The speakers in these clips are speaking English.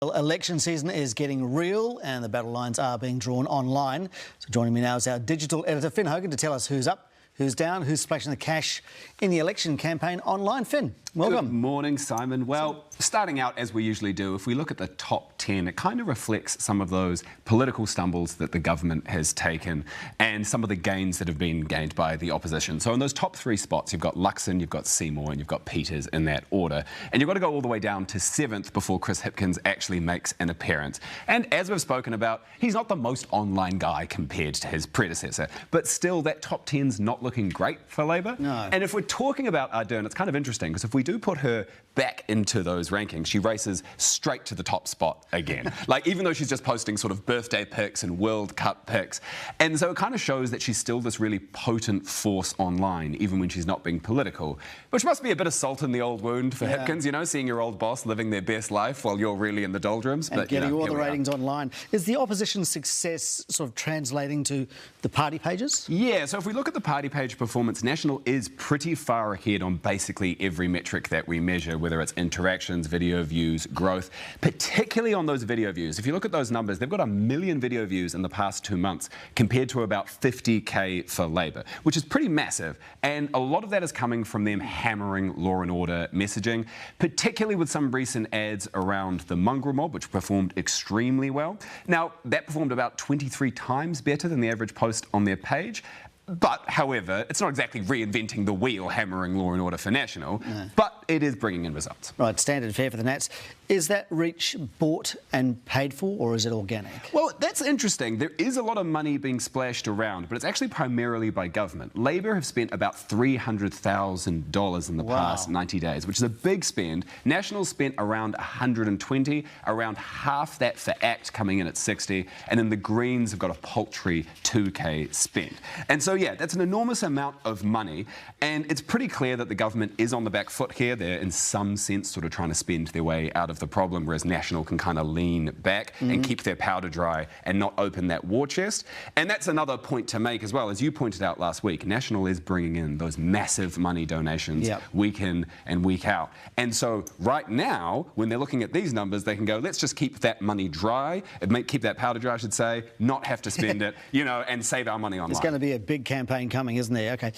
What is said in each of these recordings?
Election season is getting real and the battle lines are being drawn online. So joining me now is our digital editor, Finn Hogan, to tell us who's up, who's down, who's splashing the cash in the election campaign online. Finn, welcome. Good morning, Simon. Well, starting out as we usually do, if we look at the top 10, it kind of reflects some of those political stumbles that the government has taken and some of the gains that have been gained by the opposition. So in those top three spots, you've got Luxon, you've got Seymour, and you've got Peters in that order. And you've got to go all the way down to 7th before Chris Hipkins actually makes an appearance. And as we've spoken about, he's not the most online guy compared to his predecessor, but still that top 10's not looking great for Labor. No. And if we're talking about Ardern, it's kind of interesting because if we do put her back into those rankings, she races straight to the top spot again. Like, even though she's just posting sort of birthday pics and World Cup pics. And so it kind of shows that she's still this really potent force online, even when she's not being political, which must be a bit of salt in the old wound for Hipkins, you know, seeing your old boss living their best life while you're really in the doldrums. And but getting all the here we ratings online. Is the opposition's success sort of translating to the party pages? Yeah, so if we look at the party page performance, National is pretty far ahead on basically every metric that we measure, whether it's interactions, video views, growth, particularly on those video views. If you look at those numbers, they've got 1 million video views in the past 2 months compared to about 50k for Labor, which is pretty massive. And a lot of that is coming from them hammering law and order messaging, particularly with some recent ads around the mongrel mob, which performed extremely well. Now, that performed about 23 times better than the average post on their page. But, however, it's not exactly reinventing the wheel, hammering law and order for National, but it is bringing in results. Right, standard fare for the Nats. Is that reach bought and paid for, or is it organic? Well, that's interesting. There is a lot of money being splashed around, but it's actually primarily by government. Labor have spent about $300,000 in the past 90 days, which is a big spend. National spent around 120, around half that for ACT coming in at 60, and then the Greens have got a paltry 2k spent. And so, yeah, that's an enormous amount of money, and it's pretty clear that the government is on the back foot here. They're, in some sense, sort of trying to spend their way out of the problem, whereas National can kind of lean back and keep their powder dry and not open that war chest. And that's another point to make as well. As you pointed out last week, National is bringing in those massive money donations week in and week out. And so right now, when they're looking at these numbers, they can go, let's just keep that money dry, keep that powder dry, I should say, not have to spend it, you know, and save our money online. There's going to be a big campaign coming, isn't there? Okay,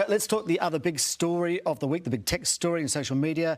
let's talk the other big story of the week, the big tech story in social media.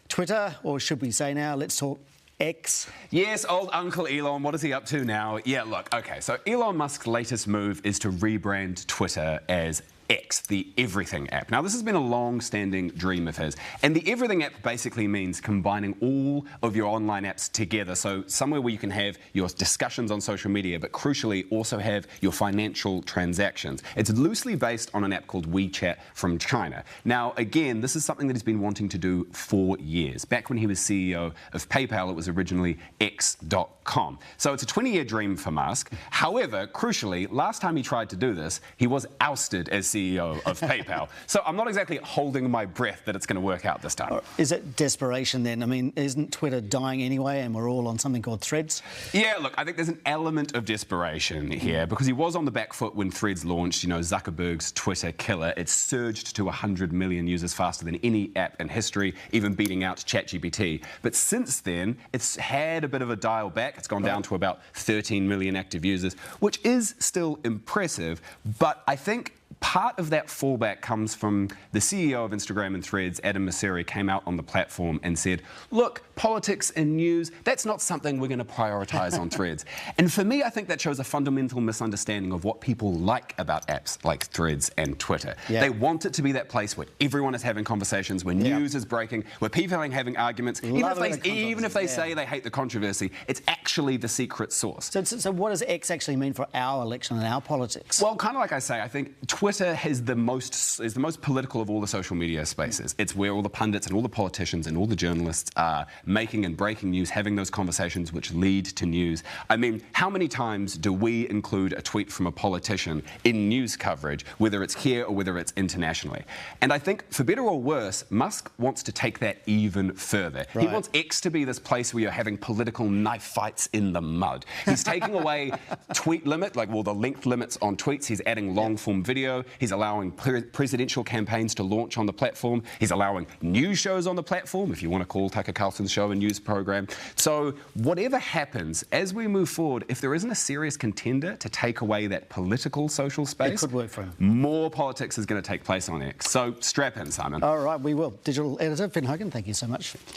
Twitter, or should we say now, let's talk X. Yes, old Uncle Elon, what is he up to now? Yeah, look, okay, so Elon Musk's latest move is to rebrand Twitter as X, the Everything app. Now, this has been a long-standing dream of his, and the Everything app basically means combining all of your online apps together, so somewhere where you can have your discussions on social media, but crucially also have your financial transactions. It's loosely based on an app called WeChat from China. Now, again, this is something that he's been wanting to do for years. Back when he was CEO of PayPal, it was originally X.com. So it's a 20-year dream for Musk. However, crucially, last time he tried to do this, he was ousted as CEO of PayPal. So I'm not exactly holding my breath that it's going to work out this time. Is it desperation then? I mean, isn't Twitter dying anyway and we're all on something called Threads? Yeah, look, I think there's an element of desperation here because he was on the back foot when Threads launched, you know, Zuckerberg's Twitter killer. It surged to 100 million users faster than any app in history, even beating out ChatGPT. But since then, it's had a bit of a dial back. It's gone down to about 13 million active users, which is still impressive. But I think part of that fallback comes from the CEO of Instagram and Threads, Adam Mosseri, came out on the platform and said, look, politics and news, that's not something we're going to prioritise on Threads. And for me, I think that shows a fundamental misunderstanding of what people like about apps like Threads and Twitter. They want it to be that place where everyone is having conversations, where news is breaking, where people are having arguments. Even if they say they hate the controversy, it's actually the secret source. So what does X actually mean for our election and our politics? Well, kind of like I say, I think Twitter is the most political of all the social media spaces. It's where all the pundits and all the politicians and all the journalists are making and breaking news, having those conversations which lead to news. I mean, how many times do we include a tweet from a politician in news coverage, whether it's here or whether it's internationally? And I think, for better or worse, Musk wants to take that even further. He wants X to be this place where you're having political knife fights in the mud. He's taking away tweet limit, the length limits on tweets. He's adding long-form video. video. He's allowing presidential campaigns to launch on the platform. He's allowing news shows on the platform, if you want to call Tucker Carlson's show a news program. So whatever happens, as we move forward, if there isn't a serious contender to take away that political social space, it could work for him. More politics is going to take place on X. So strap in, Simon. All right, we will. Digital editor Finn Hogan, thank you so much.